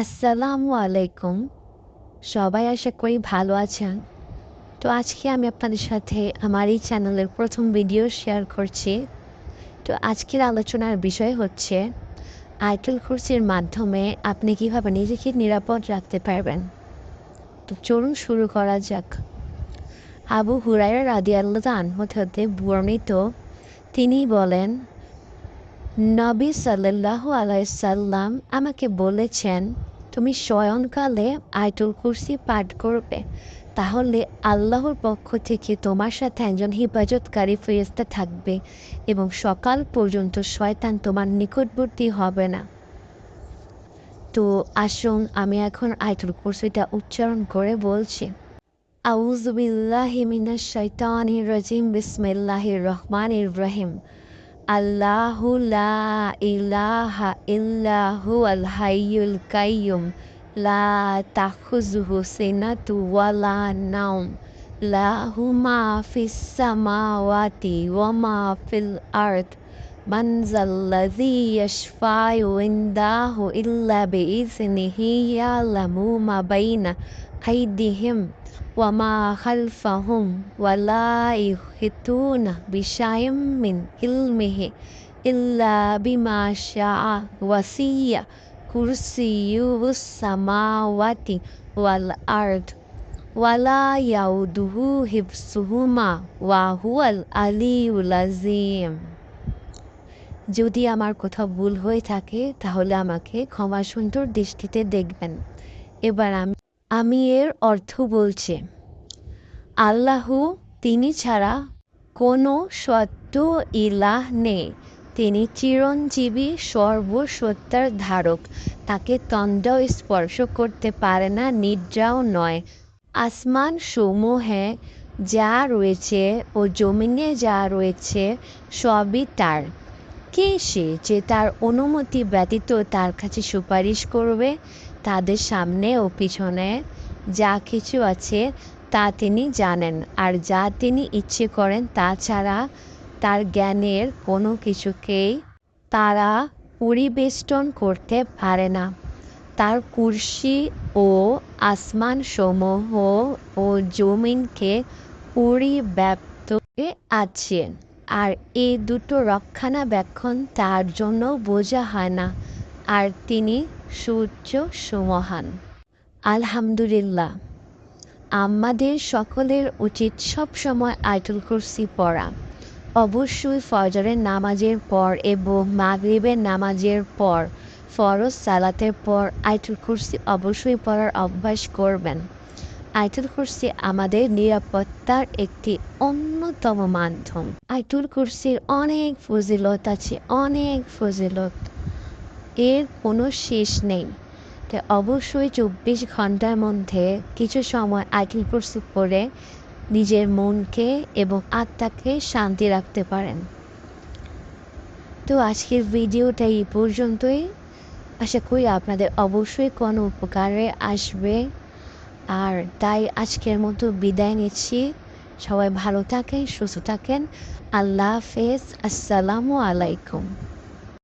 আসসালামু আলাইকুম। সবাই আশা করি ভালো আছেন। তো আজকে আমি আপনাদের সাথে আমার এই চ্যানেলের প্রথম ভিডিও শেয়ার করছি। তো আজকের আলোচনার বিষয় হচ্ছে আয়াতুল কুরসির মাধ্যমে আপনি কিভাবে নিজেকে নিরাপদ রাখতে পারবেন। তো চলুন শুরু করা যাক। আবু হুরায়রা রাদিয়াল্লাহু আনহু হতে বর্ণিত, তিনি বলেন, নবী সাল্লাল্লাহু আলাইহি সাল্লাম আমাকে বলেছেন, তুমি শয়নকালে আয়াতুল কুরসি পাঠ করবে, তাহলে আল্লাহর পক্ষ থেকে তোমার সাথে একজন হিফাজতকারী ফেরেশতা থাকবে এবং সকাল পর্যন্ত শয়তান তোমার নিকটবর্তী হবে না। তো আসুন আমি এখন আয়াতুল কুরসিটা উচ্চারণ করে বলছি। আউযু বিল্লাহি মিনাশ শাইতানির রাজিম, বিসমিল্লাহির রহমানির রহিম। আল্লাহু লা ইলাহা ইল্লা হুয়াল হাইয়ুল কাইয়ুম লা তাখুযুহু সিনাতু ওয়ালা নাওম লাহু মা ফিস সামাওয়াতি ওয়া মা ফিল আরদ মান যাল্লাযী ইয়াশফা'ু ইনদাহু ইল্লা বিইযনিহি ইয়ালামু মা বাইনা আইদিহিম ওয়া মা খালফাহুম ওয়া লা ইউহিতুনা বিশাইইম মিন ইলমিহি ইল্লা বিমা শাআ ওয়াসি'a কুরসিয়্যুহুস সামাওয়াতি ওয়াল আরদ ওয়া লা ইয়াউদুহু হিফযুহুমা ওয়া হুয়াল আলিয়্যুল আযীম। যদি আমার কোথাও ভুল হয়ে থাকে তাহলে আমাকে ক্ষমা সুন্দর দৃষ্টিতে দেখবেন। এবার আমি এর অর্থ বলছি। আল্লাহু, তিনি ছাড়া কোনো সত্য ইলাহ নেই। তিনি চিরঞ্জীবী, সর্বসত্তার ধারক। তাকে তন্দ্রাও স্পর্শ করতে পারে না, নিদ্রাও নয়। আসমান সমূহে যা রয়েছে ও জমিনে যা রয়েছে সবই তার। কে সে যে তার অনুমতি ব্যতীত তার কাছে সুপারিশ করবে? তাদের সামনে ও পিছনে যা কিছু আছে তা তিনি জানেন, আর যা তিনি ইচ্ছে করেন তা ছাড়া তার জ্ঞানের কোনো কিছুকেই তারা পরিবেষ্টন করতে পারে না। তার কুরসি ও আসমানসমূহ ও জমিনকে পরিব্যাপ্ত আছে, আর এই দুটো রক্ষণাবেক্ষণ তার জন্য বোঝা হয় না, আর তিনি সূর্য সুমহান। আলহামদুলিল্লাহ। আমাদের সকলের উচিত সবসময় আয়াতুল কুরসি পড়া। অবশ্যই ফজরের নামাজের পর এবং মাগরিবের নামাজের পর, ফরজ সালাতের পর আয়াতুল কুরসি অবশ্যই পড়ার অভ্যাস করবেন। আয়াতুল কুরসি আমাদের নিরাপত্তার একটি অন্যতম মাধ্যম। আয়াতুল কুরসির অনেক ফজিলত আছে, অনেক ফজিলত, এর কোনো শেষ নেই। তাই অবশ্যই 24 ঘন্টার মধ্যে কিছু সময় আয়াতুল কুরসি পড়ে নিজের মনকে এবং আত্মাকে শান্তি রাখতে পারেন। তো আজকের ভিডিওটা এই পর্যন্তই। আশা করি আপনাদের অবশ্যই কোনো উপকারে আসবে। আর তাই আজকের মতো বিদায় নিচ্ছি। সবাই ভালো থাকেন, সুস্থ থাকেন। আল্লাহ হাফেজ। আসসালামু আলাইকুম।